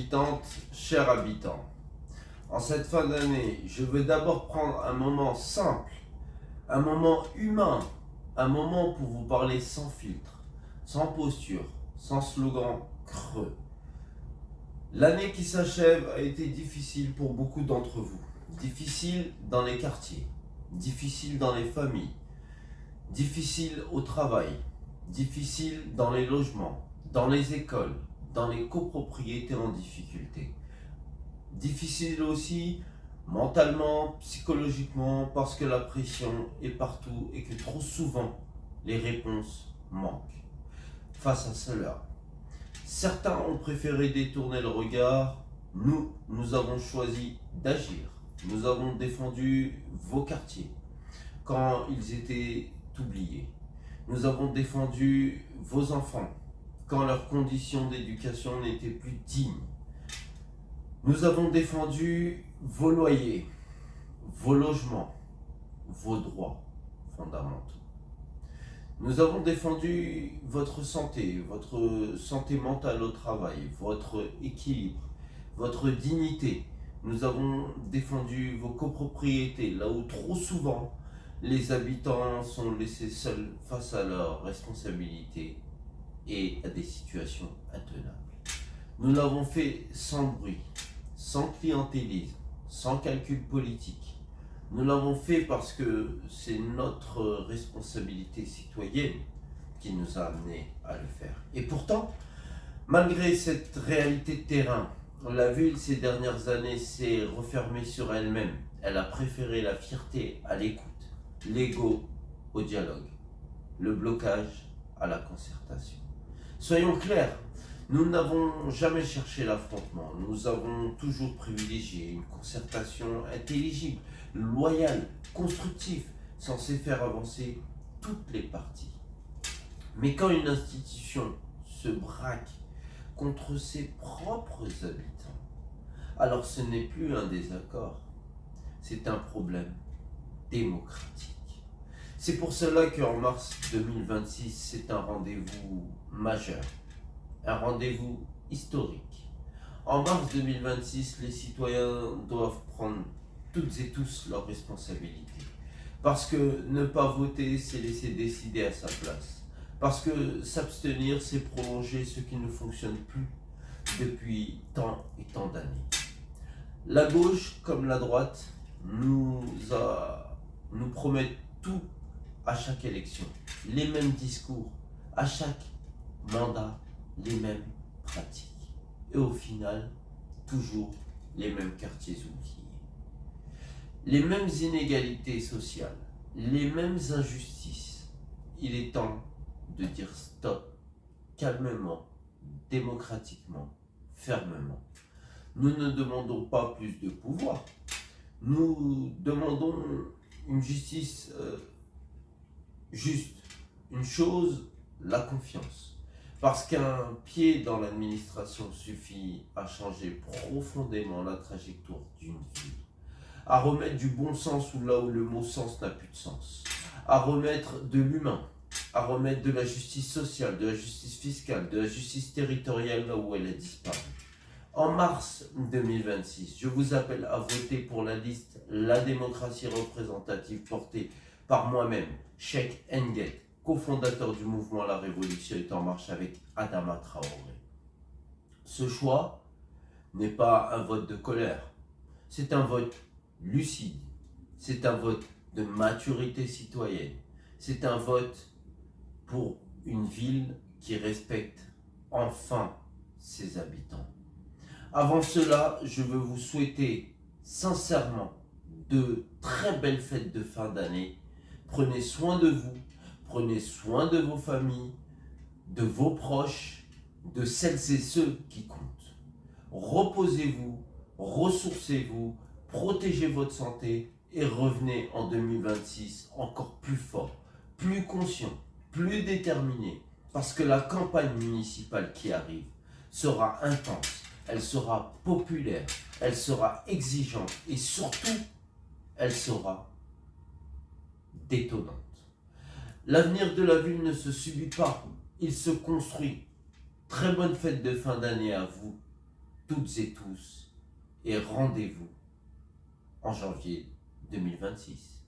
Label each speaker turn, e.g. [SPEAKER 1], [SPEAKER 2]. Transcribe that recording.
[SPEAKER 1] Habitantes, chers habitants, en cette fin d'année, je veux d'abord prendre un moment simple, un moment humain, un moment pour vous parler sans filtre, sans posture, sans slogan creux. L'année qui s'achève a été difficile pour beaucoup d'entre vous. Difficile dans les quartiers, difficile dans les familles, difficile au travail, difficile dans les logements, dans les écoles, dans les copropriétés en difficulté. Difficile aussi mentalement, psychologiquement, parce que la pression est partout et que trop souvent les réponses manquent. Face à cela, certains ont préféré détourner le regard. Nous avons choisi d'agir. Nous avons défendu vos quartiers quand ils étaient oubliés. Nous avons défendu vos enfants quand leurs conditions d'éducation n'étaient plus dignes. Nous avons défendu vos loyers, vos logements, vos droits fondamentaux. Nous avons défendu votre santé mentale au travail, votre équilibre, votre dignité. Nous avons défendu vos copropriétés, là où trop souvent les habitants sont laissés seuls face à leurs responsabilités et à des situations intenables. Nous l'avons fait sans bruit, sans clientélisme, sans calcul politique. Nous l'avons fait parce que c'est notre responsabilité citoyenne qui nous a amenés à le faire. Et pourtant, malgré cette réalité de terrain, la ville ces dernières années s'est refermée sur elle-même. Elle a préféré la fierté à l'écoute, l'ego au dialogue, le blocage à la concertation. Soyons clairs, nous n'avons jamais cherché l'affrontement, nous avons toujours privilégié une concertation intelligible, loyale, constructive, censée faire avancer toutes les parties. Mais quand une institution se braque contre ses propres habitants, alors ce n'est plus un désaccord, c'est un problème démocratique. C'est pour cela qu'en mars 2026, c'est un rendez-vous majeur, un rendez-vous historique. En mars 2026, les citoyens doivent prendre toutes et tous leurs responsabilités. Parce que ne pas voter, c'est laisser décider à sa place. Parce que s'abstenir, c'est prolonger ce qui ne fonctionne plus depuis tant et tant d'années. La gauche comme la droite nous promettent tout à chaque élection, les mêmes discours, à chaque mandat, les mêmes pratiques. Et au final, toujours les mêmes quartiers oubliés. Les mêmes inégalités sociales, les mêmes injustices. Il est temps de dire stop, calmement, démocratiquement, fermement. Nous ne demandons pas plus de pouvoir. Nous demandons une justice juste. Une chose, la confiance. Parce qu'un pied dans l'administration suffit à changer profondément la trajectoire d'une ville. À remettre du bon sens là où le mot sens n'a plus de sens. À remettre de l'humain. À remettre de la justice sociale, de la justice fiscale, de la justice territoriale là où elle a disparu. En mars 2026, je vous appelle à voter pour la liste La démocratie représentative portée par moi-même, Cheikh Nguet, cofondateur du mouvement La Révolution est en marche avec Adama Traoré. Ce choix n'est pas un vote de colère, c'est un vote lucide, c'est un vote de maturité citoyenne, c'est un vote pour une ville qui respecte enfin ses habitants. Avant cela, je veux vous souhaiter sincèrement de très belles fêtes de fin d'année. Prenez soin de vous, prenez soin de vos familles, de vos proches, de celles et ceux qui comptent. Reposez-vous, ressourcez-vous, protégez votre santé et revenez en 2026 encore plus fort, plus conscient, plus déterminé, parce que la campagne municipale qui arrive sera intense. Elle sera populaire, elle sera exigeante et surtout, elle sera détonnante. L'avenir de la ville ne se subit pas, il se construit. Très bonne fête de fin d'année à vous toutes et tous et rendez-vous en janvier 2026.